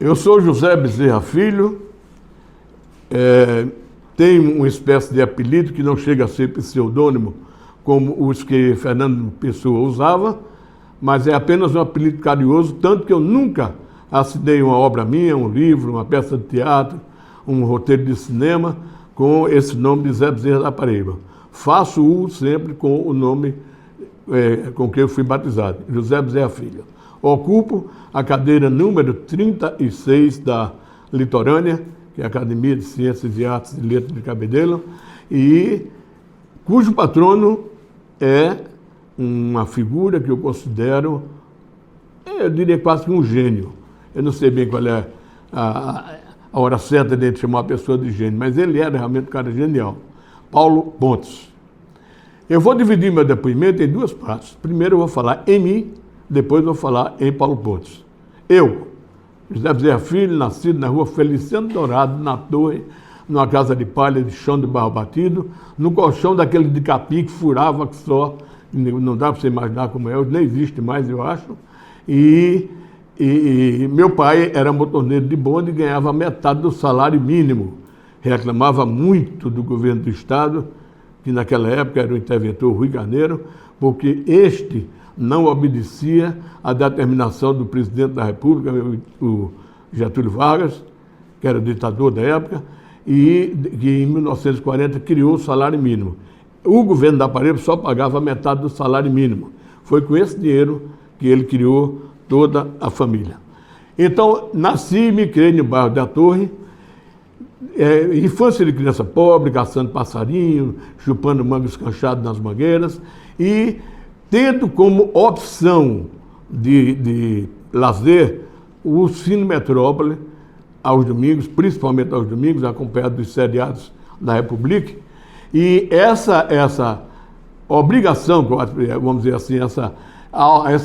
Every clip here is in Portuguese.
Eu sou José Bezerra Filho, tenho uma espécie de apelido que não chega a ser pseudônimo, como os que Fernando Pessoa usava, mas é apenas um apelido carinhoso, tanto que eu nunca assinei uma obra minha, um livro, uma peça de teatro, um roteiro de cinema, com esse nome de Zé Bezerra da Paraíba. Faço-o sempre com o nome com que eu fui batizado, José Bezerra Filho. Ocupo a cadeira número 36 da Litorânea, que é a Academia de Ciências e Artes e Letras de Cabedelo, e cujo patrono é uma figura que eu considero, eu diria quase que um gênio. Eu não sei bem qual é a hora certa de chamar a pessoa de gênio, mas ele era realmente um cara genial. Paulo Pontes. Eu vou dividir meu depoimento em duas partes. Primeiro eu vou falar em mim, depois eu vou falar em Paulo Pontes. Eu, José Bezerra Filho, nascido na rua Feliciano Dourado, na Torre, numa casa de palha de chão de barro batido, no colchão daquele de capim que furava que só, não dá para você imaginar como é, nem existe mais, eu acho. E meu pai era motorneiro de bonde e ganhava metade do salário mínimo. Reclamava muito do governo do Estado, que naquela época era o interventor Rui Carneiro, porque este não obedecia à determinação do presidente da República, o Getúlio Vargas, que era o ditador da época, e que em 1940 criou o salário mínimo. O governo da Paraíba só pagava metade do salário mínimo. Foi com esse dinheiro que ele criou toda a família. Então, nasci e me criei no bairro da Torre, infância de criança pobre, caçando passarinho, chupando manga escanchado nas mangueiras, e tendo como opção de lazer o Cine Metrópole aos domingos, principalmente aos domingos, acompanhado dos seriados da República. E essa obrigação, vamos dizer assim, essa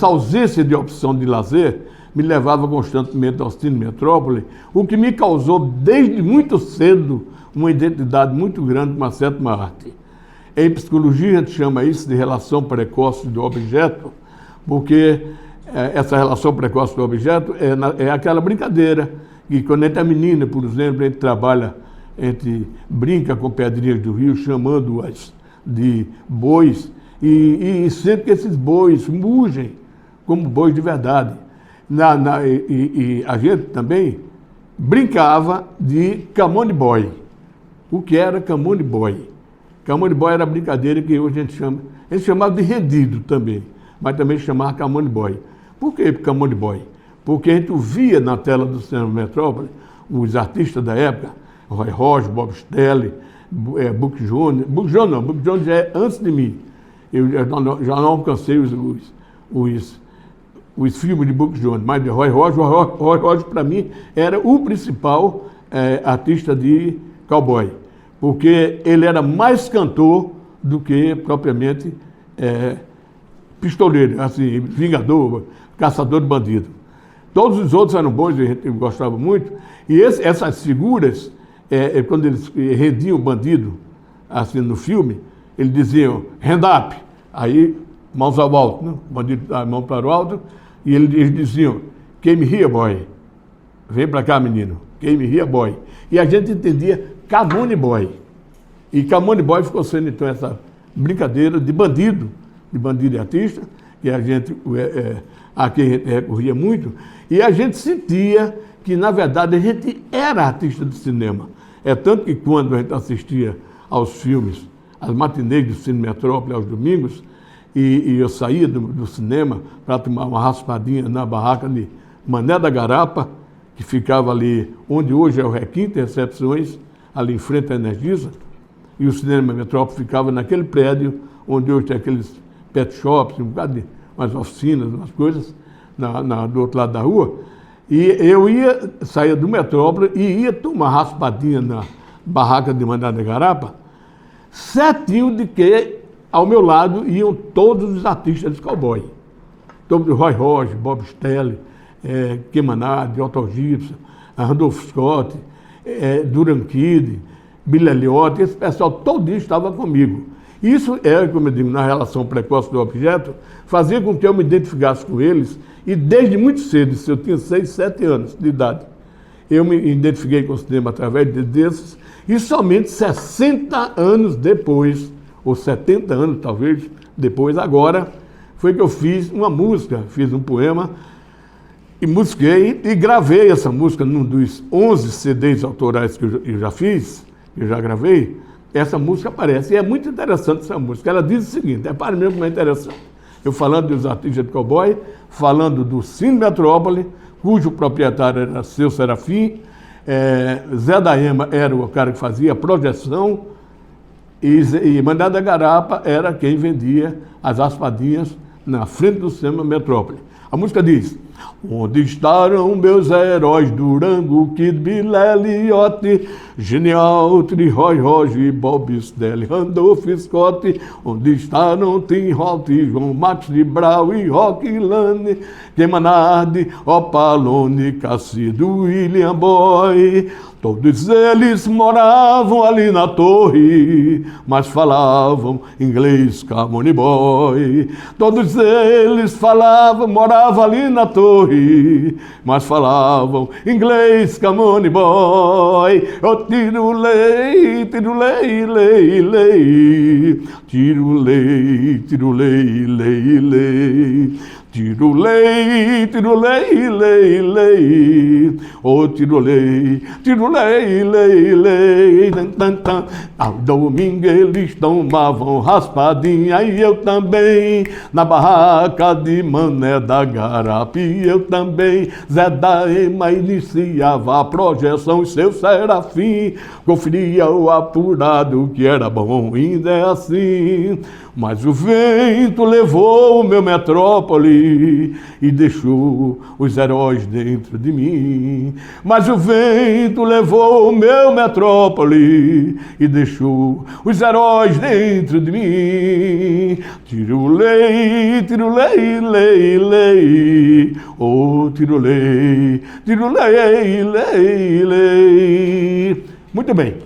ausência de opção de lazer me levava constantemente ao Cine Metrópole, o que me causou desde muito cedo uma identidade muito grande com a sétima arte. Em psicologia a gente chama isso de relação precoce do objeto, porque essa relação precoce do objeto é aquela brincadeira que quando a gente é menina, por exemplo, a gente brinca com pedrinhas do rio, chamando-as de bois, e sempre que esses bois mugem como bois de verdade. E a gente também brincava de Camone Boy. O que era Camone Boy? Camone Boy era a brincadeira que hoje a gente chamava de rendido também, mas também chamava Camone Boy. Por que Camone Boy? Porque a gente via na tela do Cinema Metrópole os artistas da época, Roy Rocha, Bob Stelly, Buck Jones. Buck Jones já é antes de mim. Eu já não alcancei os filmes de Buck Jones, mas de Roy Rocha para mim era o principal artista de cowboy, porque ele era mais cantor do que propriamente pistoleiro, assim, vingador, caçador de bandido. Todos os outros eram bons, a gente gostava muito, e essas figuras, quando eles rendiam o bandido, assim, no filme, eles diziam, hand up, aí mãos ao alto, né? O bandido dá a mão para o alto, e eles diziam, came here, boy, vem para cá, menino, came here, boy. E a gente entendia Camone Boy. E Camone Boy ficou sendo, então, essa brincadeira de bandido e artista, que a quem a gente recorria muito, e a gente sentia que, na verdade, a gente era artista de cinema. É tanto que quando a gente assistia aos filmes, às matinês do Cine Metrópole aos domingos, e eu saía do cinema para tomar uma raspadinha na barraca de Mané da Garapa, que ficava ali onde hoje é o Requinte Recepções, ali em frente à Energisa, e o Cinema Metrópole ficava naquele prédio onde hoje tem aqueles pet shops, um bocado de umas oficinas, umas coisas, do outro lado da rua, e eu saía do Metrópole e ia tomar raspadinha na barraca de Mané da Garapa, certinho de que ao meu lado iam todos os artistas de cowboy. Todos Roy Rocha, Bob Stelly, Kemanade, Otto Gibson, Randolph Scott, Duran Kid, Billy Elliot, esse pessoal todo estava comigo. Isso como eu digo, na relação precoce do objeto, fazia com que eu me identificasse com eles, e desde muito cedo, se eu tinha 6, 7 anos de idade, eu me identifiquei com o cinema através desses, e somente 60 anos depois, ou 70 anos talvez depois, agora, foi que eu fiz uma música, fiz um poema, e musiquei e gravei essa música num dos 11 CDs autorais que eu já fiz, que eu já gravei. Essa música aparece, e é muito interessante essa música. Ela diz o seguinte, é para mim como é interessante. Eu falando dos artistas de cowboy, falando do Cine Metrópole, cujo proprietário era Seu Serafim, Zé da Ema era o cara que fazia a projeção, e Mané da Garapa era quem vendia as aspadinhas na frente do Cinema Metrópole. A música diz: onde estarão meus heróis Durango, Kid Bilé, Liotte, Genial, Tri, Roy, Roger, Bob Snell, Randolph Scott? Onde estarão Tim Holt, João Max de Brau e Rock Lane, Kemanardi, Opalone, Cassido, William Boy? Todos eles moravam ali na torre, mas falavam inglês, Camone Boy. Todos eles moravam ali na torre, mas falavam inglês, Camone Boy. Eu tiro lei, lei, lei. Tiro lei, lei, lei. Tiro lei, lei. Oh, tiro lei, lei, lei. Ao domingo eles tomavam raspadinha e eu também. Na barraca de Mané da Garapa e eu também. Zé da Ema iniciava a projeção e Seu Serafim conferia o apurado que era bom, ainda é assim. Mas o vento levou o meu Metrópole e deixou os heróis dentro de mim. Mas o vento levou o meu Metrópole e deixou os heróis dentro de mim. Tiro lei, lei, lei. Oh, tiro lei, lei, lei. Muito bem.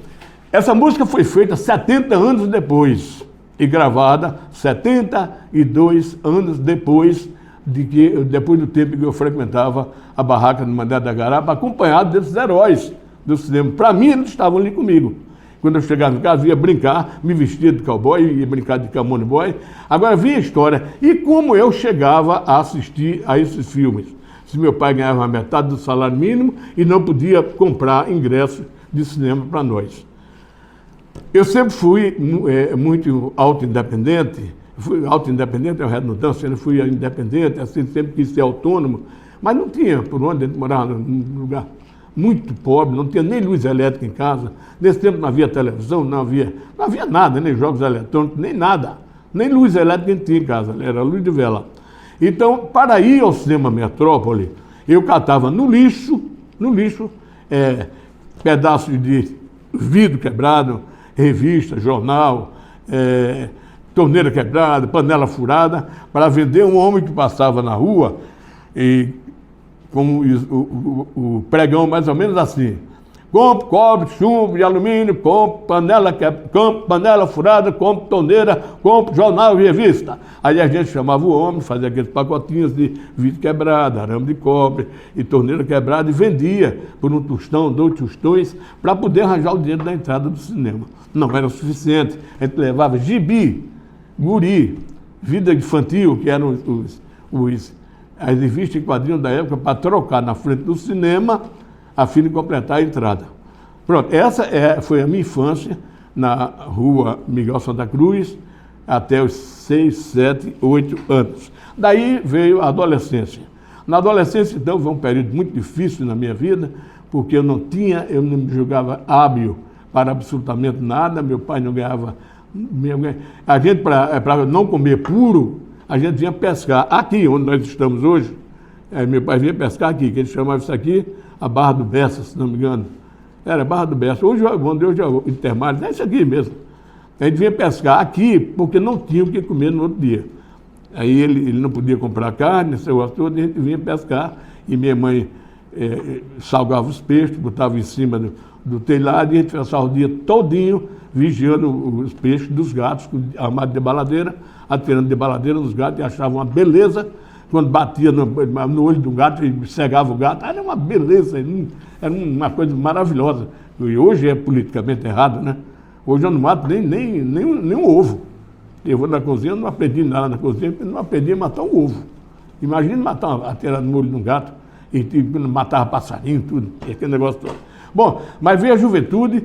Essa música foi feita 70 anos depois e gravada 72 anos depois do tempo que eu frequentava a barraca de Mané da Garapa, acompanhado desses heróis do cinema. Para mim, eles estavam ali comigo. Quando eu chegava em casa, ia brincar, me vestia de cowboy, ia brincar de Camone Boy. Agora vinha a história. E como eu chegava a assistir a esses filmes? Se meu pai ganhava metade do salário mínimo e não podia comprar ingresso de cinema para nós. Eu sempre fui muito auto-independente, é uma redundância, eu fui independente, assim, sempre quis ser autônomo, mas não tinha por onde, a gente morava num lugar muito pobre, não tinha nem luz elétrica em casa, nesse tempo não havia televisão, não havia nada, nem jogos eletrônicos, nem nada, nem luz elétrica a gente tinha em casa, era luz de vela. Então, para ir ao Cinema Metrópole, eu catava no lixo, pedaços de vidro quebrado, revista, jornal, torneira quebrada, panela furada, para vender um homem que passava na rua e com o pregão mais ou menos assim: compre cobre, chumbo de alumínio, compre panela furada, compre torneira, compre jornal e revista. Aí a gente chamava o homem, fazia aqueles pacotinhos de vidro quebrado, arame de cobre e torneira quebrada e vendia por um tostão, 2 tostões, para poder arranjar o dinheiro da entrada do cinema. Não era o suficiente. A gente levava gibi, guri, vida infantil, que eram as revistas e quadrinhos da época, para trocar na frente do cinema, a fim de completar a entrada. Pronto, essa foi a minha infância na rua Miguel Santa Cruz, até os 6, 7, 8 anos. Daí veio a adolescência. Na adolescência, então, foi um período muito difícil na minha vida, porque eu não me julgava hábil para absolutamente nada, meu pai não ganhava. A gente, para não comer puro, a gente vinha pescar. Aqui, onde nós estamos hoje, meu pai vinha pescar aqui, que ele chamava isso aqui a Barra do Bessa, se não me engano. Era Barra do Bessa. Hoje é o Intermares, é isso aqui mesmo. A gente vinha pescar aqui porque não tinha o que comer no outro dia. Aí ele não podia comprar carne, esse negócio todo, a gente vinha pescar e minha mãe salgava os peixes, botava em cima do telhado e a gente passava o dia todinho vigiando os peixes dos gatos, armado de baladeira, atirando de baladeira nos gatos e achava uma beleza quando batia no olho do gato e cegava o gato, era uma beleza, era uma coisa maravilhosa. E hoje é politicamente errado, né? Hoje eu não mato nem um ovo. Eu vou na cozinha, eu não aprendi nada na cozinha, porque não aprendi a matar um ovo. Imagina matar uma atirar no olho de um gato e matava passarinho, tudo, aquele negócio todo. Bom, mas veio a juventude,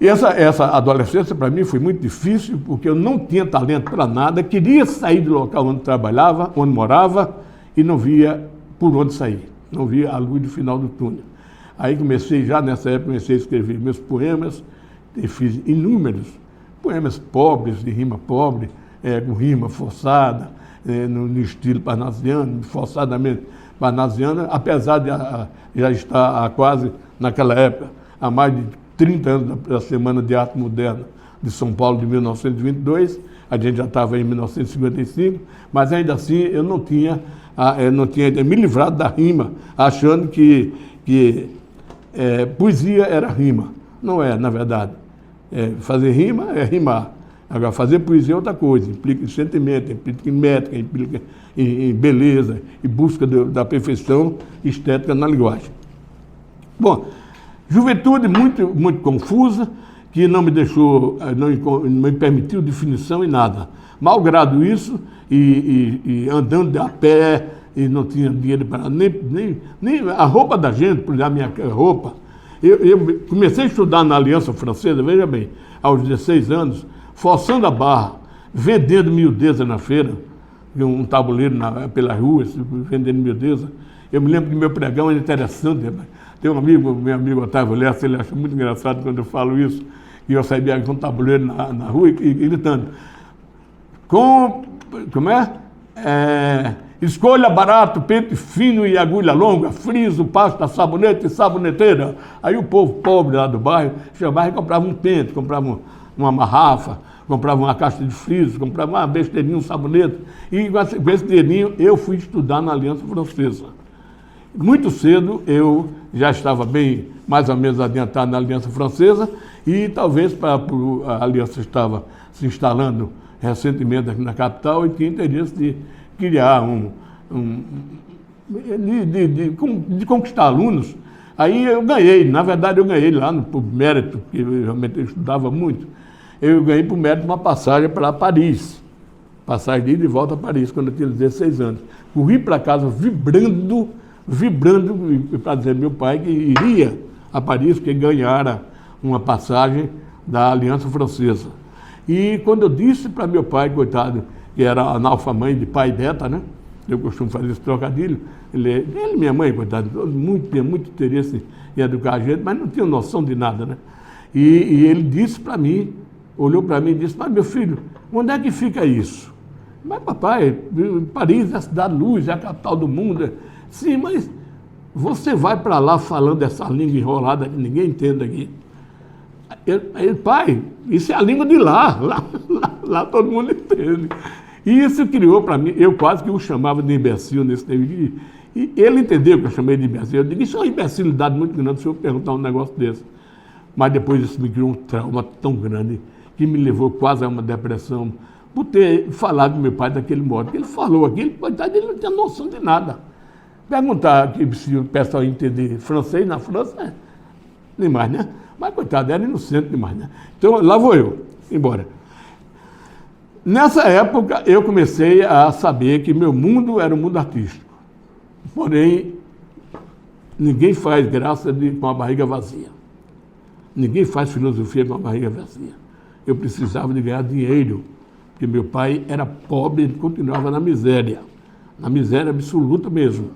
e essa adolescência para mim foi muito difícil, porque eu não tinha talento para nada, queria sair do local onde trabalhava, onde morava, e não via por onde sair, não via a luz do final do túnel. Aí já nessa época, comecei a escrever meus poemas, e fiz inúmeros poemas pobres, de rima pobre, com rima forçada, no estilo parnasiano, forçadamente parnasiana, apesar de já estar quase, naquela época, há mais de 30 anos da Semana de Arte Moderna de São Paulo, de 1922, a gente já estava em 1955, mas ainda assim eu não tinha me livrado da rima, achando que poesia era rima. Não é, na verdade. Fazer rima é rimar. Agora, fazer poesia é outra coisa, implica em sentimento, implica em métrica, implica em beleza, em busca da perfeição estética na linguagem. Bom, juventude muito, muito confusa, que não me deixou, não me permitiu definição em nada. Malgrado isso, e andando a pé, e não tinha dinheiro para nem a roupa da gente, por exemplo, a minha roupa. Eu comecei a estudar na Aliança Francesa, veja bem, aos 16 anos, forçando a barra, vendendo miudeza na feira, um tabuleiro pelas ruas, vendendo miudeza. Eu me lembro que meu pregão era interessante. Tem um amigo, meu amigo Otávio Lessa, ele acha muito engraçado quando eu falo isso, e eu saía com um tabuleiro na rua e gritando, como é? Escolha barato, pente fino e agulha longa, friso, pasta, sabonete e saboneteira. Aí o povo pobre lá do bairro chamava e comprava um pente, comprava uma garrafa, comprava uma caixa de friso, comprava uma besteirinha, um sabonete. E com esse dinheirinho eu fui estudar na Aliança Francesa. Muito cedo eu já estava bem, mais ou menos adiantado na Aliança Francesa, e talvez a Aliança estava se instalando recentemente aqui na capital e tinha interesse de criar de conquistar alunos. Aí eu ganhei, na verdade eu ganhei lá por mérito, porque realmente eu estudava muito, eu ganhei por mérito uma passagem para Paris, passagem de ida e volta a Paris, quando eu tinha 16 anos. Corri para casa vibrando para dizer ao meu pai que iria a Paris, que ganhara uma passagem da Aliança Francesa. E quando eu disse para meu pai, coitado, que era analfamãe de pai beta, né? Eu costumo fazer esse trocadilho. Ele e minha mãe, coitado, tinha muito interesse em educar a gente, mas não tinha noção de nada, né? E ele disse para mim, olhou para mim e disse, mas meu filho, onde é que fica isso? Mas papai, Paris é a cidade luz, é a capital do mundo. Sim, mas você vai para lá falando essa língua enrolada que ninguém entende aqui. Ele, pai, isso é a língua de lá lá todo mundo entende. E isso criou para mim, eu quase que o chamava de imbecil nesse tempo. E ele entendeu que eu chamei de imbecil. Eu digo, isso é uma imbecilidade muito grande se eu perguntar um negócio desse. Mas depois isso me criou um trauma tão grande que me levou quase a uma depressão por ter falado com meu pai daquele modo. Ele falou aquilo, coitado, ele não tinha noção de nada. Perguntar se o pessoal ia entender francês na França, nem mais, né? Mas, coitado, era inocente demais, né? Então, lá vou eu, embora. Nessa época, eu comecei a saber que meu mundo era um mundo artístico. Porém, ninguém faz graça com a barriga vazia. Ninguém faz filosofia com a barriga vazia. Eu precisava de ganhar dinheiro, porque meu pai era pobre e continuava na miséria absoluta mesmo.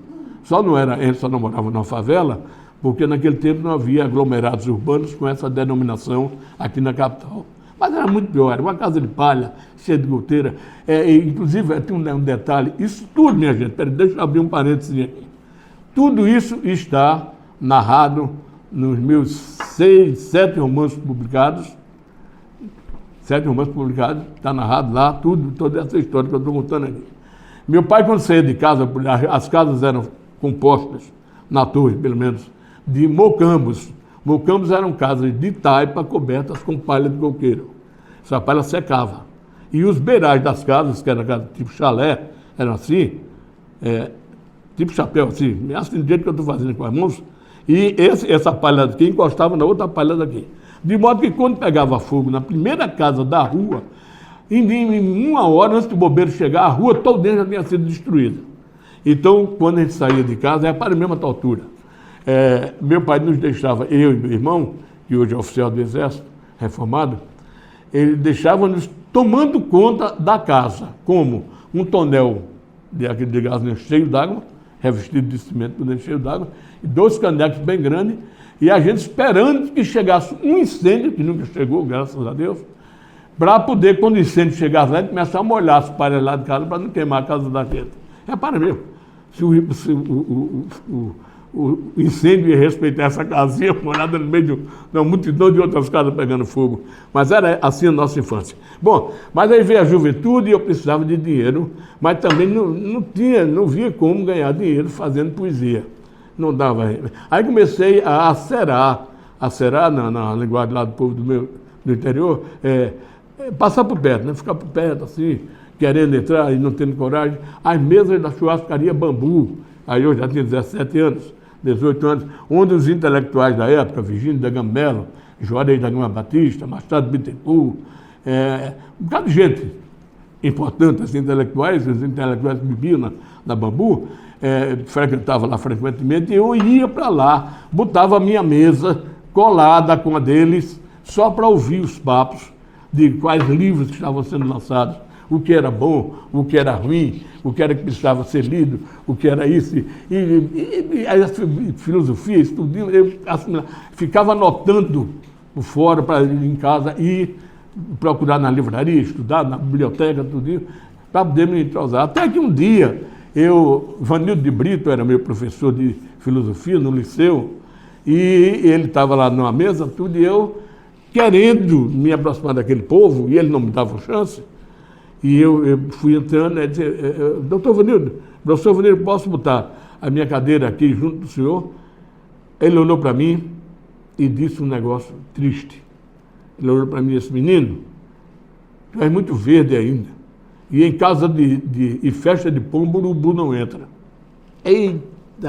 Ele só não morava numa favela, porque naquele tempo não havia aglomerados urbanos com essa denominação aqui na capital. Mas era muito pior, era uma casa de palha, cheia de goteira. Inclusive, tem um detalhe, isso tudo, minha gente, deixa eu abrir um parênteses aqui. Tudo isso está narrado nos meus 7 romances publicados. 7 romances publicados, está narrado lá, toda essa história que eu estou contando aqui. Meu pai, quando saía de casa, as casas eram compostas, na torre pelo menos, de mocambos. Mocambos eram casas de taipa cobertas com palha de coqueiro. Essa palha secava. E os beirais das casas, que era casa tipo chalé, eram assim, tipo chapéu assim do jeito que eu estou fazendo com as mãos, e essa palha daqui encostava na outra palha daqui. De modo que quando pegava fogo na primeira casa da rua, em 1 hora antes do bombeiro chegar, a rua toda já tinha sido destruída. Então, quando a gente saía de casa, para a mesma altura. Meu pai nos deixava, eu e meu irmão, que hoje é oficial do Exército, reformado, ele deixava-nos tomando conta da casa, como um tonel de gasolina cheio d'água, revestido de cimento por dentro cheio d'água, e 2 canecos bem grandes, e a gente esperando que chegasse um incêndio, que nunca chegou, graças a Deus, para poder, quando o incêndio chegasse lá, começar a molhar as palhas lá de casa para não queimar a casa da gente. Para mesmo. Se o incêndio ia respeitar essa casinha morada no meio de uma multidão de outras casas pegando fogo. Mas era assim a nossa infância. Bom, mas aí veio a juventude e eu precisava de dinheiro, mas também não via como ganhar dinheiro fazendo poesia. Não dava. Aí comecei a acerar na linguagem lá do povo do interior, passar por perto, né? Ficar por perto, assim, querendo entrar e não tendo coragem. As mesas da churrascaria Bambu, aí eu já tinha 17 anos, 18 anos, onde os intelectuais da época, Virgínio da Gama, Juarez da Gama Batista, Machado Bittencourt, um bocado de gente importante, assim, intelectuais, os intelectuais que viviam na Bambu, frequentava lá frequentemente, e eu ia para lá, botava a minha mesa colada com a deles, só para ouvir os papos de quais livros que estavam sendo lançados, o que era bom, o que era ruim, o que era que precisava ser lido, o que era isso. E a filosofia, estudando, eu ficava anotando por fora para ir em casa e procurar na livraria, estudar na biblioteca, tudo, para poder me entrosar. Até que um dia, Vanildo de Brito era meu professor de filosofia no liceu, e ele estava lá numa mesa, tudo, e eu querendo me aproximar daquele povo, e ele não me dava chance, e eu fui entrando, e disse, doutor Vanildo, professor Vanildo, posso botar a minha cadeira aqui junto do senhor? Ele olhou para mim e disse um negócio triste. Ele olhou para mim e disse, menino, tu és muito verde ainda, e em casa e festa de pombo, o urubu não entra. Eita,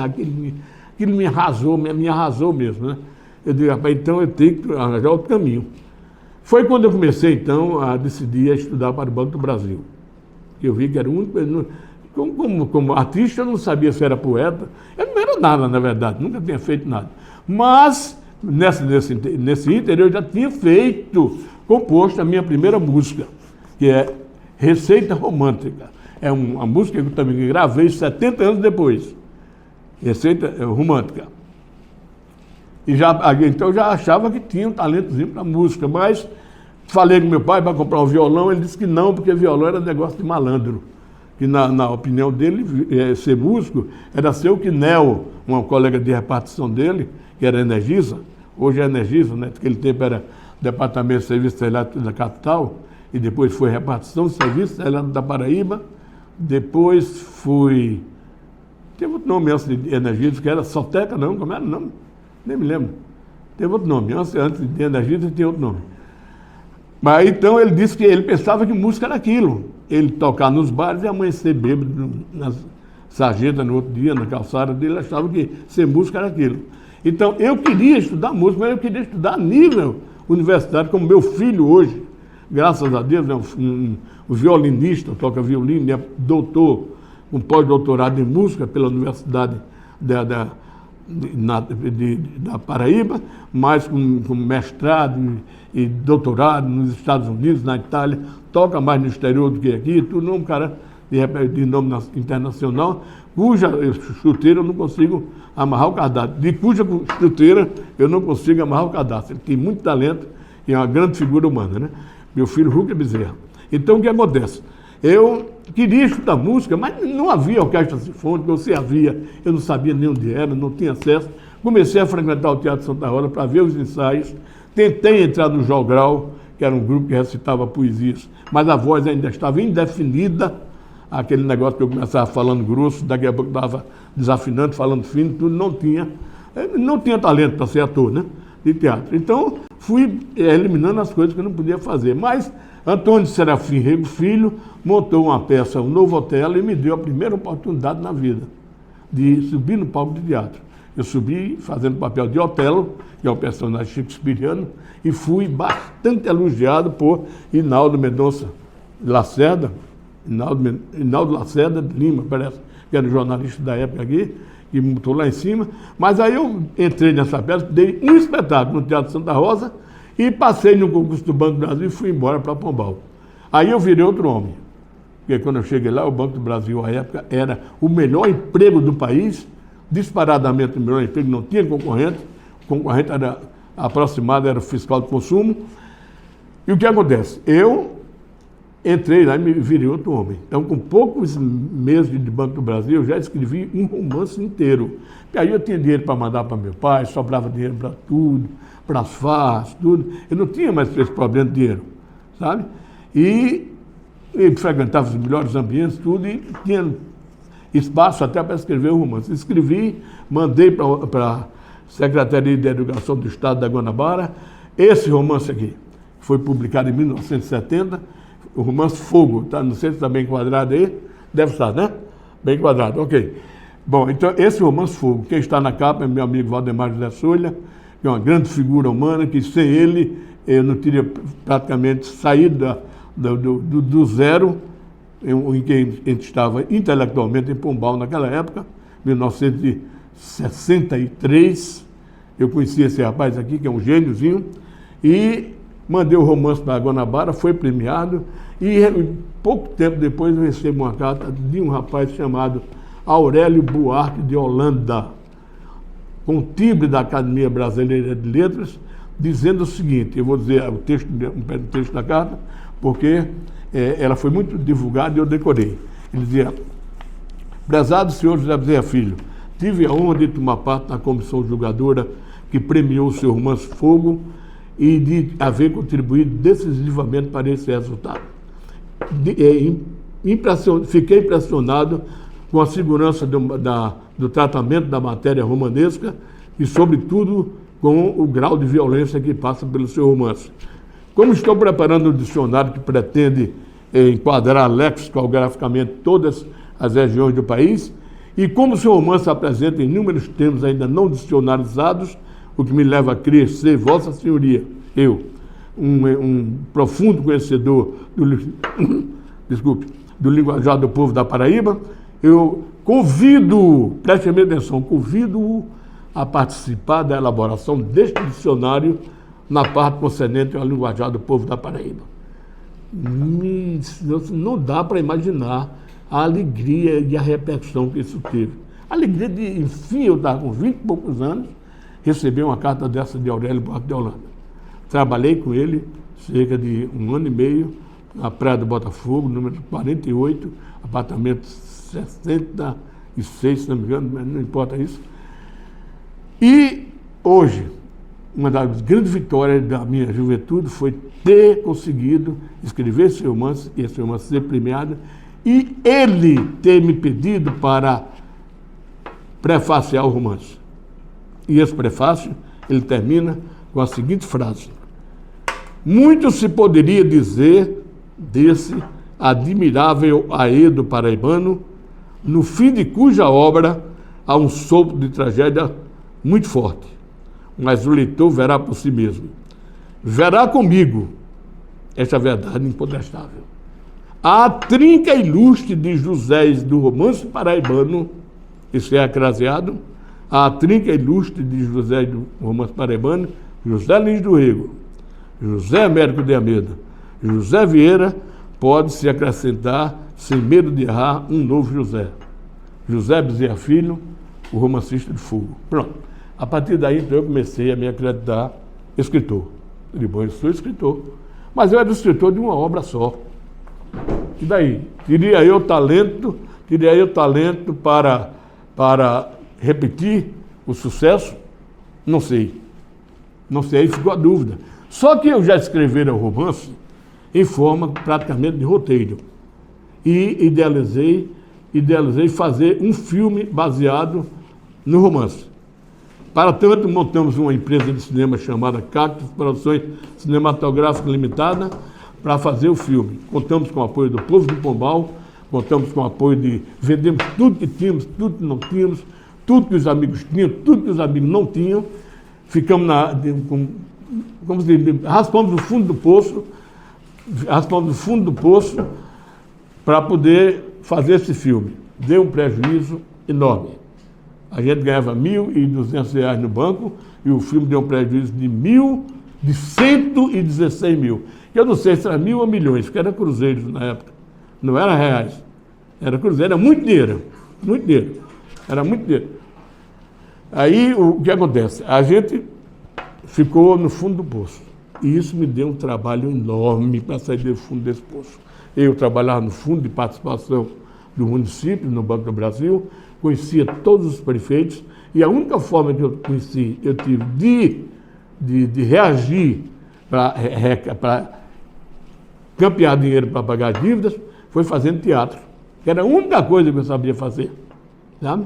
aquilo me arrasou mesmo, né? Eu digo, rapaz, então eu tenho que arranjar outro caminho. Foi quando eu comecei, então, a decidir a estudar para o Banco do Brasil. Eu vi que era o único... Como artista, eu não sabia se era poeta. Eu não era nada, na verdade, nunca tinha feito nada. Mas, nesse ínter, eu já tinha composto a minha primeira música, que é Receita Romântica. É uma música que eu também gravei 70 anos depois. Receita Romântica. Então eu já achava que tinha um talentozinho para música, mas falei com meu pai para comprar um violão, ele disse que não, porque violão era negócio de malandro. Que na opinião dele, ser músico era ser o que Nel, uma colega de repartição dele, que era Energisa, hoje é Energisa, né? Naquele tempo era Departamento de Serviços Elétricos da capital, e depois foi repartição de Serviços Elétricos da Paraíba, depois foi... Teve outro nome antes de Energisa, que era Soteca, não, como era o nome? Nem me lembro. Teve outro nome. Antes de Energisa tinha outro nome. Mas então ele disse que ele pensava que música era aquilo. Ele tocar nos bares e amanhecer bêbado nas sarjetas no outro dia, na calçada dele, achava que ser música era aquilo. Então eu queria estudar música, mas eu queria estudar a nível universitário, como meu filho hoje, graças a Deus, é um violinista, toca violino, é doutor, um pós-doutorado em música pela Universidade da Paraíba, mas com mestrado e doutorado nos Estados Unidos, na Itália, toca mais no exterior do que aqui, tudo um cara de nome internacional, cuja chuteira eu não consigo amarrar o cadastro, de cuja chuteira eu não consigo amarrar o cadastro. Ele tem muito talento e é uma grande figura humana, né? Meu filho Rúquia Bezerra. Então o que acontece? Eu queria estudar música, mas não havia orquestra sinfônica, ou se havia, eu não sabia nem onde era, não tinha acesso. Comecei a frequentar o Teatro Santa Rosa para ver os ensaios. Tentei entrar no Jogral, que era um grupo que recitava poesias, mas a voz ainda estava indefinida, aquele negócio que eu começava falando grosso, daqui a pouco estava desafinando, falando fino, tudo, não tinha talento para ser ator, né? de teatro. Então, fui eliminando as coisas que eu não podia fazer. Mas Antônio Serafim Rego Filho montou uma peça, um Novo Otelo, e me deu a primeira oportunidade na vida de subir no palco de teatro. Eu subi fazendo o papel de Otelo, que é um personagem shakespeariano, e fui bastante elogiado por Hinaldo Mendonça Lacerda, Hinaldo Lacerda de Lima, parece, que era o jornalista da época aqui, que me botou lá em cima. Mas aí eu entrei nessa peça, dei um espetáculo no Teatro Santa Rosa e passei no concurso do Banco do Brasil e fui embora para Pombal. Aí eu virei outro homem. Porque quando eu cheguei lá, o Banco do Brasil, à época, era o melhor emprego do país, disparadamente o melhor emprego, não tinha concorrente. O concorrente era aproximado, era o fiscal de consumo. E o que acontece? Eu entrei lá e me virei outro homem. Então, com poucos meses de Banco do Brasil, eu já escrevi um romance inteiro. E aí eu tinha dinheiro para mandar para meu pai, sobrava dinheiro para tudo, para as farras, tudo. Eu não tinha mais esse problema de dinheiro, sabe? E frequentava os melhores ambientes, tudo, e tinha espaço até para escrever um romance. Escrevi, mandei para a Secretaria de Educação do Estado da Guanabara. Esse romance aqui foi publicado em 1970, o romance Fogo, tá? Não sei se está bem enquadrado aí, deve estar, né? Bem enquadrado, ok. Bom, então esse romance Fogo, quem está na capa é meu amigo Valdemar José Solha, que é uma grande figura humana, que sem ele eu não teria praticamente saído do zero em que a gente estava intelectualmente em Pombal naquela época, 1963. Eu conheci esse rapaz aqui, que é um gêniozinho, e mandei o romance para a Guanabara, foi premiado, e pouco tempo depois eu recebo uma carta de um rapaz chamado Aurélio Buarque de Holanda, com timbre da Academia Brasileira de Letras, dizendo o seguinte, eu vou dizer um texto da carta, porque ela foi muito divulgada e eu decorei. Ele dizia: prezado senhor José Bezerra Filho, tive a honra de tomar parte na comissão julgadora que premiou o seu romance Fogo e de haver contribuído decisivamente para esse resultado. Fiquei impressionado com a segurança do tratamento da matéria romanesca e, sobretudo, com o grau de violência que passa pelo seu romance. Como estou preparando um dicionário que pretende enquadrar lexicograficamente todas as regiões do país, e como seu romance apresenta inúmeros termos ainda não dicionarizados, o que me leva a crer ser Vossa Senhoria, eu, um profundo conhecedor do linguajar do povo da Paraíba, eu convido, preste bem atenção, convido-o a participar da elaboração deste dicionário na parte concernente ao linguajar do povo da Paraíba. Não dá para imaginar a alegria e a repercussão que isso teve. A alegria de, enfim, eu estava com 20 e poucos anos, recebi uma carta dessa de Aurélio Buarque de Holanda. Trabalhei com ele cerca de 1 ano e meio, na Praia do Botafogo, número 48, apartamento 66, se não me engano, mas não importa isso. E hoje, uma das grandes vitórias da minha juventude foi ter conseguido escrever esse romance, e esse romance ser premiado, e ele ter me pedido para prefaciar o romance. E esse prefácio, ele termina com a seguinte frase: muito se poderia dizer desse admirável aedo paraibano, no fim de cuja obra há um sopro de tragédia muito forte, mas o leitor verá por si mesmo. Verá comigo esta verdade incontestável. A trinca ilustre de Joséis do romance paraibano, isso é acraseado, a trinca ilustre de José do romance paraibano, José Lins do Rego, José Américo de Almeida, José Vieira, pode se acrescentar, sem medo de errar, um novo José. José Bezerra Filho, o romancista de Fogo. Pronto. A partir daí, então, eu comecei a me acreditar escritor. Eu digo, bom, eu sou escritor. Mas eu era escritor de uma obra só. E daí? Teria eu talento para repetir o sucesso? Não sei. Não sei, aí ficou a dúvida. Só que eu já escrevera o romance em forma praticamente de roteiro. E idealizei fazer um filme baseado no romance. Para tanto, montamos uma empresa de cinema chamada Cactus Produções Cinematográficas Limitada para fazer o filme. Contamos com o apoio do povo de Pombal, contamos com o apoio de... Vendemos tudo que tínhamos, tudo que não tínhamos, tudo que os amigos tinham, tudo que os amigos não tinham. Ficamos como se diz, raspamos o fundo do poço para poder fazer esse filme. Deu um prejuízo enorme. A gente ganhava R$1.200 no banco e o filme deu um prejuízo de 116 mil. Eu não sei se era mil ou milhões, porque era cruzeiros na época. Não era reais. Era cruzeiro, era muito dinheiro. Muito dinheiro. Era muito dinheiro. Aí o que acontece? A gente ficou no fundo do poço. E isso me deu um trabalho enorme para sair do fundo desse poço. Eu trabalhava no Fundo de Participação do município, no Banco do Brasil, conhecia todos os prefeitos, e a única forma que eu tive de reagir para campear dinheiro para pagar dívidas foi fazendo teatro, que era a única coisa que eu sabia fazer, sabe?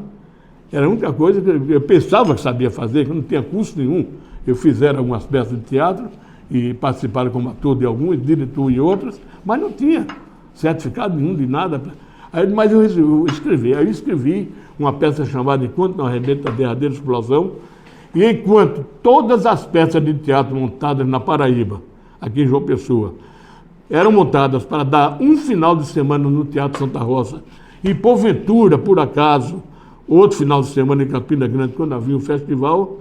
Era a única coisa que eu pensava que sabia fazer, que não tinha custo nenhum. Eu fizeram algumas peças de teatro e participaram como ator de algumas, diretor em outras, mas não tinha certificado nenhum de nada. Mas eu escrevi. Aí eu escrevi uma peça chamada Enquanto Não Arrebenta a Derradeira Explosão, e enquanto todas as peças de teatro montadas na Paraíba, aqui em João Pessoa, eram montadas para dar um final de semana no Teatro Santa Rosa, e porventura, por acaso, outro final de semana em Campina Grande, quando havia um festival,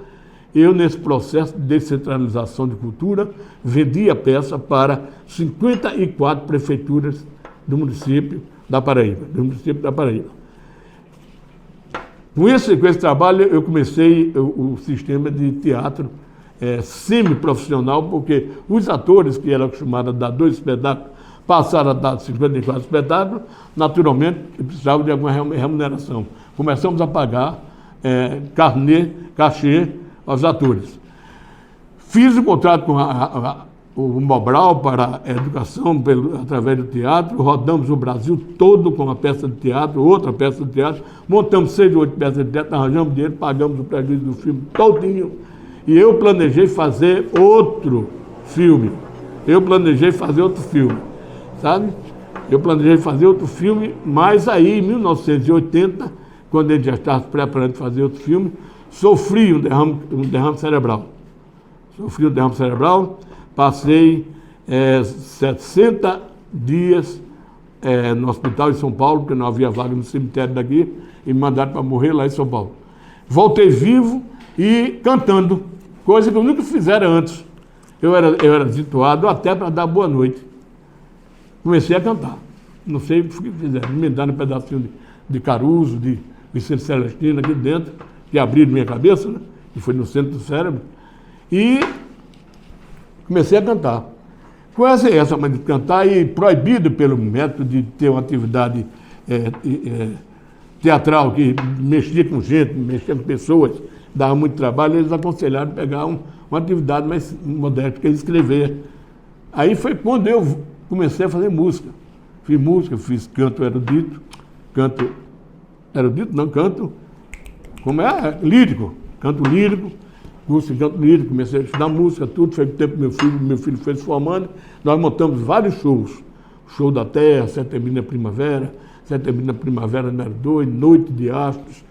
eu, nesse processo de descentralização de cultura, vendi a peça para 54 prefeituras do município da Paraíba, Com esse trabalho, eu comecei o sistema de teatro semi-profissional, porque os atores que eram acostumados a dar 2 espetáculos, passaram a dar 54 espetáculos, naturalmente precisavam de alguma remuneração. Começamos a pagar cachê aos atores. Fiz o contrato com o Mobral para a educação através do teatro, rodamos o Brasil todo com uma peça de teatro, outra peça de teatro, montamos 6 ou 8 peças de teatro, arranjamos dinheiro, pagamos o prejuízo do filme todinho. E eu planejei fazer outro filme. Sabe? Eu planejei fazer outro filme, mas aí, em 1980, quando ele já estava preparando para fazer outro filme, sofri um derrame cerebral. Passei 60 dias no hospital em São Paulo, porque não havia vaga no cemitério daqui, e me mandaram para morrer lá em São Paulo. Voltei vivo e cantando, coisa que eu nunca fizera antes. Eu era desituado até para dar boa noite. Comecei a cantar. Não sei o que fizeram. Me deram um pedacinho de Caruso, de Vicente Celestino aqui dentro, que abriram minha cabeça, né? Que foi no centro do cérebro. E comecei a cantar. Com essa maneira de cantar, e proibido pelo método de ter uma atividade teatral que mexia com gente, mexia com pessoas, dava muito trabalho, eles aconselharam pegar uma atividade mais moderna, que é escrever. Aí foi quando eu comecei a fazer música. Fiz música, fiz canto lírico, curso de canto lírico, comecei a estudar música, tudo, foi o tempo que meu filho foi se formando, nós montamos vários shows, Show da Terra, Setembro Primavera, Setembro Primavera número 2, Noite de Astros,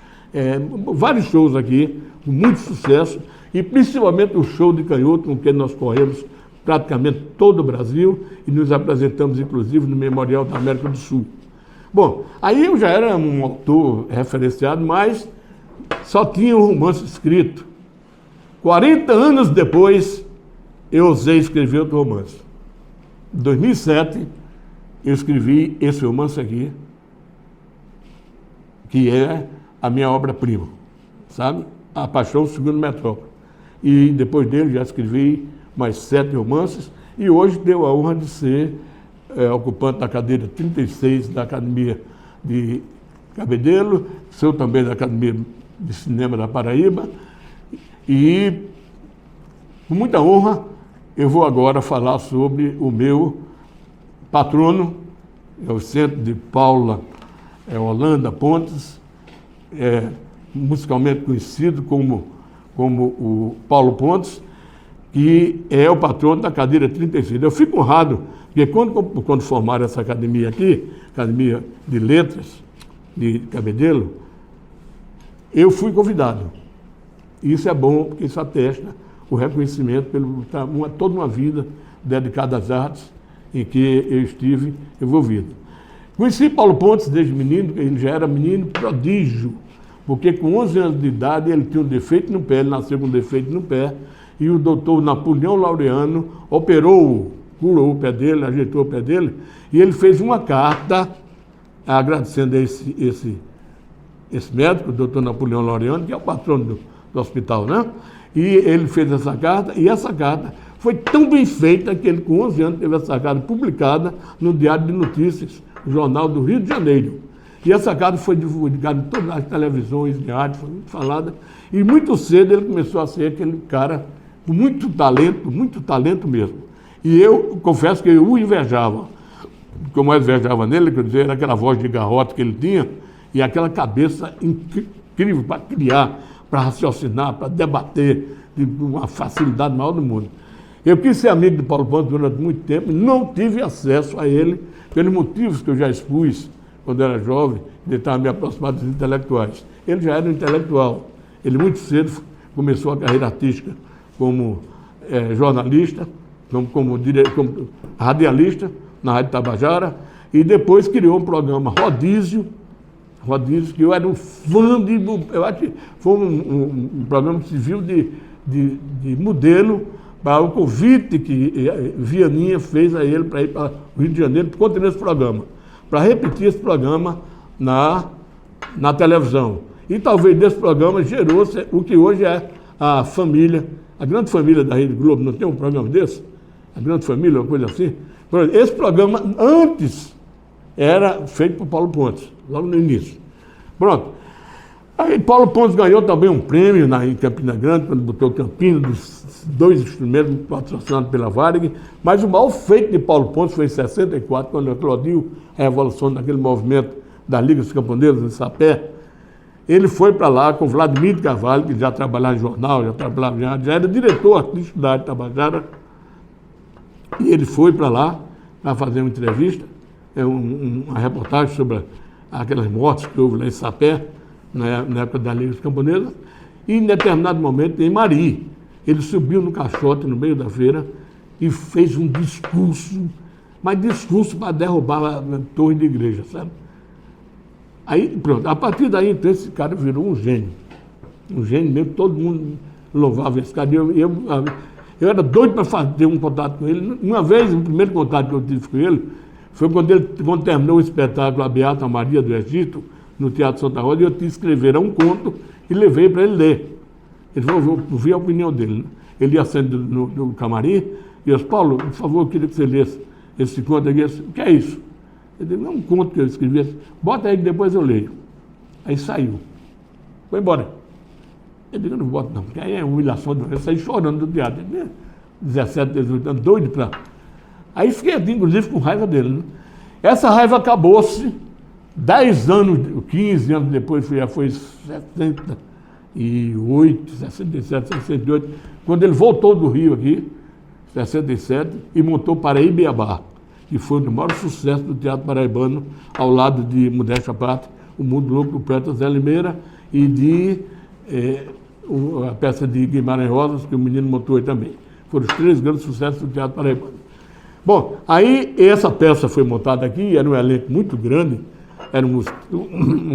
vários shows aqui, com muito sucesso, e principalmente o show de canhoto, com que nós corremos praticamente todo o Brasil, e nos apresentamos, inclusive, no Memorial da América do Sul. Bom, aí eu já era um autor referenciado, mas só tinha um romance escrito. 40 anos depois, eu ousei escrever outro romance. Em 2007, eu escrevi esse romance aqui, que é a minha obra-prima, sabe? A Paixão Segundo Metrópole. E depois dele já escrevi mais 7 romances, e hoje tenho a honra de ser ocupante da cadeira 36 da Academia de Cabedelo, sou também da Academia de Cinema da Paraíba, e com muita honra eu vou agora falar sobre o meu patrono, é o Centro de Paula Holanda Pontes, musicalmente conhecido como como o Paulo Pontes, que é o patrono da cadeira 36. Eu fico honrado, porque quando formaram essa academia aqui, Academia de Letras, de Cabedelo, eu fui convidado. E isso é bom, porque isso atesta o reconhecimento pelo toda uma vida dedicada às artes em que eu estive envolvido. Conheci Paulo Pontes desde menino, ele já era menino prodígio, porque com 11 anos de idade ele tinha um defeito no pé, ele nasceu com um defeito no pé, e o doutor Napoleão Laureano operou, curou o pé dele, ajeitou o pé dele, e ele fez uma carta agradecendo a esse médico, o doutor Napoleão Laureano, que é o patrono do hospital, né? E ele fez essa carta, e essa carta foi tão bem feita que ele, com 11 anos, teve essa carta publicada no Diário de Notícias, no Jornal do Rio de Janeiro. E essa carta foi divulgada em todas as televisões, de rádio, foi muito falada, e muito cedo ele começou a ser aquele cara com muito talento mesmo. E eu confesso que eu o invejava. Como eu invejava nele, quer dizer, era aquela voz de garrote que ele tinha e aquela cabeça incrível para criar, para raciocinar, para debater, de uma facilidade maior do mundo. Eu quis ser amigo de Paulo Pontes durante muito tempo e não tive acesso a ele pelos motivos que eu já expus quando era jovem, de estar me aproximado dos intelectuais. Ele já era um intelectual. Ele muito cedo começou a carreira artística como jornalista, como radialista na Rádio Tabajara, e depois criou um programa Rodízio, que eu era um fã eu acho que foi um programa civil de modelo para o convite que Vianinha fez a ele para ir para o Rio de Janeiro por conta desse programa, para repetir esse programa na televisão. E talvez desse programa gerou-se o que hoje é a família, a grande família da Rede Globo. Não tem um programa desse? A grande família, uma coisa assim? Esse programa, antes, era feito por Paulo Pontes, logo no início. Pronto. Aí Paulo Pontes ganhou também um prêmio em Campina Grande, quando botou Campina, dos 2 instrumentos patrocinados pela Varig. Mas o maior feito de Paulo Pontes foi em 64, quando eclodiu a revolução daquele movimento das Ligas Camponesas, em Sapé. Ele foi para lá com Vladimir de Carvalho, que já trabalhava em jornal, já era diretor artístico da Rádio Tabajara. E ele foi para lá para fazer uma entrevista, uma reportagem sobre aquelas mortes que houve lá em Sapé, na época das Ligas Camponesas. E em determinado momento, em Mari, ele subiu no caixote no meio da feira e fez um discurso, mas discurso para derrubar a torre de igreja, sabe? Aí, pronto, a partir daí, então, esse cara virou um gênio mesmo, todo mundo louvava esse cara. Eu era doido para ter um contato com ele. Uma vez, o primeiro contato que eu tive com ele foi quando terminou o espetáculo A Beata Maria do Egito, no Teatro Santa Rosa, e eu tinha que escrever um conto e levei para ele ler. Ele falou, eu vi a opinião dele. Ele ia saindo no camarim e eu disse, Paulo, por favor, eu queria que você lesse esse conto aqui. O que é isso? Ele disse, não é um conto que eu escrevi. Bota aí que depois eu leio. Aí saiu. Foi embora. Ele disse, eu não boto não, porque aí é humilhação. Eu saí chorando do teatro. Ele, 17, 18 anos, doido para... Aí fiquei, inclusive, com raiva dele. Né? Essa raiva acabou-se 10 anos, 15 anos depois, já foi 68, 67, 68, quando ele voltou do Rio aqui, 67, e montou Paraíba, que foi o maior sucesso do teatro paraibano, ao lado de Modéstia à Parte, O Mundo Louco do poeta Zé Limeira, e de a peça de Guimarães Rosas, que o menino montou aí também. Foram os 3 grandes sucessos do teatro paraibano. Bom, aí essa peça foi montada aqui, era um elenco muito grande, era um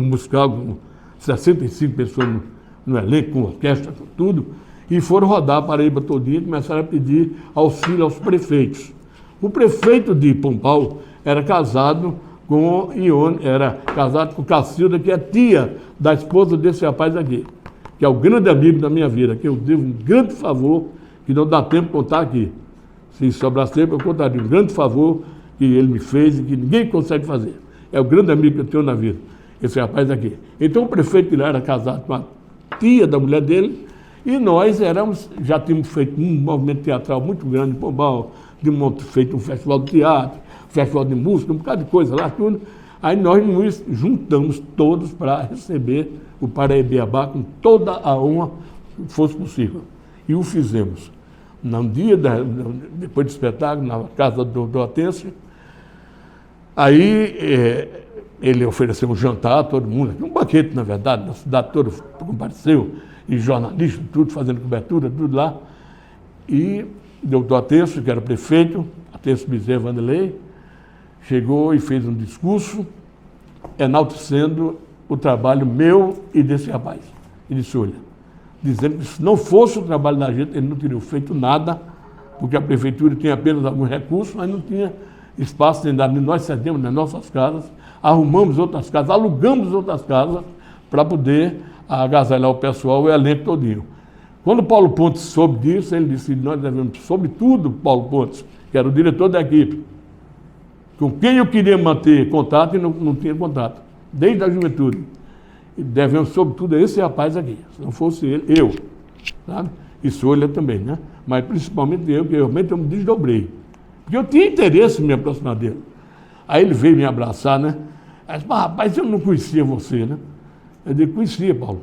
musical com 65 pessoas no elenco, com orquestra, com tudo, e foram rodar a Paraíba todinha e começaram a pedir auxílio aos prefeitos. O prefeito de Pombal era casado com Ione, era casado com Cacilda, que é tia da esposa desse rapaz aqui, que é o grande amigo da minha vida, que eu devo um grande favor, que não dá tempo de contar aqui. Se sobrasse tempo, eu contaria um grande favor que ele me fez e que ninguém consegue fazer. É o grande amigo que eu tenho na vida, esse rapaz aqui. Então o prefeito de lá era casado com a tia da mulher dele, e nós já tínhamos feito um movimento teatral muito grande em Pombal, tínhamos feito um festival de teatro, festival de música, um bocado de coisa lá, tudo. Aí nós nos juntamos todos para receber o Paraíba com toda a honra, fosse possível. E o fizemos. No dia, depois do espetáculo, na casa do Atencio, aí ele ofereceu um jantar a todo mundo, um banquete, na verdade, na cidade toda compareceu, e jornalistas, tudo, fazendo cobertura, tudo lá. E o doutor Atencio, que era prefeito, Atencio Bezerra Vanderlei, chegou e fez um discurso enaltecendo o trabalho meu e desse rapaz, e disse, olha, dizendo que se não fosse o trabalho da gente, ele não teria feito nada, porque a prefeitura tinha apenas alguns recursos, mas não tinha espaço nem nada. Nós cedemos nas nossas casas, arrumamos outras casas, alugamos outras casas para poder agasalhar o pessoal, o elenco todinho. Quando o Paulo Pontes soube disso, ele disse, nós devemos, sobretudo, Paulo Pontes, que era o diretor da equipe, com quem eu queria manter contato e não tinha contato, desde a juventude. E devemos, sobretudo, a esse rapaz aqui. Se não fosse ele, eu, sabe? E Sônia também, né? Mas principalmente eu, que realmente eu me desdobrei. Porque eu tinha interesse em me aproximar dele. Aí ele veio me abraçar, né? Aí disse, mas rapaz, eu não conhecia você, né? Eu disse, conhecia, Paulo.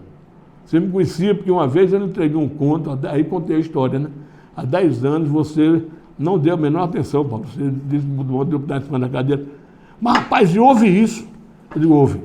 Você me conhecia porque uma vez eu entreguei um conto, aí contei a história, né? Há 10 anos você não deu a menor atenção, Paulo. Você disse, deu para cima da cadeira. Mas rapaz, ouve isso. Eu digo, ouve.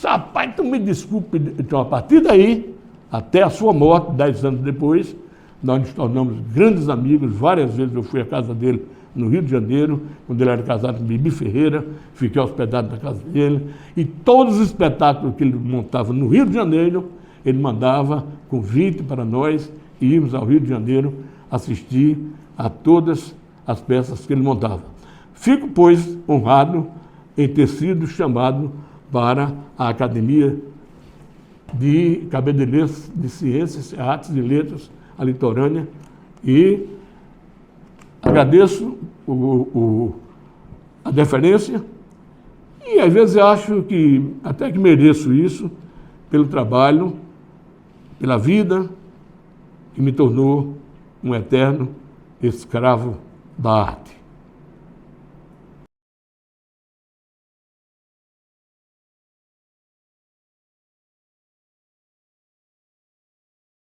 Rapaz, então me desculpe. Então, a partir daí, até a sua morte, 10 anos depois, nós nos tornamos grandes amigos. Várias vezes eu fui à casa dele no Rio de Janeiro, quando ele era casado com Bibi Ferreira, fiquei hospedado na casa dele. E todos os espetáculos que ele montava no Rio de Janeiro, ele mandava convite para nós irmos ao Rio de Janeiro assistir a todas as peças que ele montava. Fico, pois, honrado em ter sido chamado para a Academia de Cabedelense de Ciências, Artes e Letras, a Litorânea, e agradeço a deferência e às vezes acho que até que mereço isso pelo trabalho, pela vida que me tornou um eterno escravo da arte.